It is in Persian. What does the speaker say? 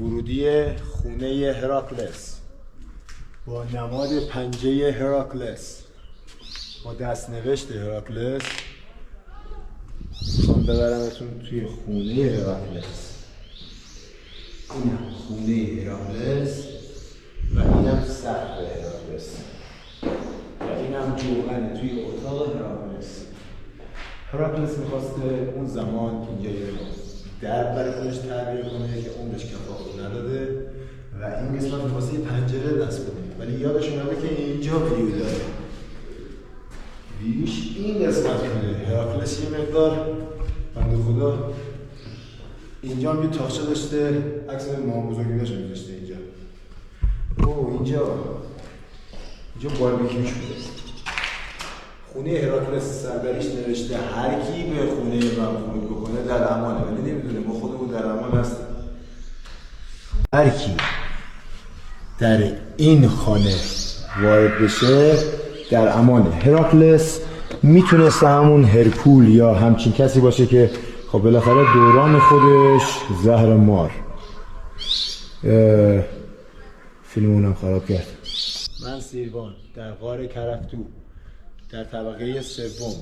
ورودی خونه هراکلس با نماد پنجه هراکلس با دستنوشت هراکلس. میخوام ببرمتون توی خونه هراکلس. اینم خونه هراکلس و اینم سقف هراکلس و اینم جوغنه توی اتاق هراکلس. هراکلس میخواسته اون زمان اینجا یه درب برای خودش تعبیر کنه که عمرش کفاف نداده و این قسمت میخواسته یه پنجره دست بده، ولی یادش اومده که اینجا ویو داره. ویوش این قسمت کنه. هراکلس یه مقدار بنده خدا اینجا هم یه تاقچه داشته، عکس مام بزرگی داشته میذاشته اینجا. اوه اینجا باربیکیوش بوده. خونه هراکلس سربریش نوشته هر کی به خونه من ورود بکنه در امانه، ولی نمیدونه ما خودمون در امان هستیم. هر کی در این خانه وارد بشه در امانه. هراکلس میتونسته همون هرکول یا همچین کسی باشه که خب بالاخره دوران خودش زهر مار. فیلمونم خراب کرد. من سیروان در غار کرفتو در طبقه سوم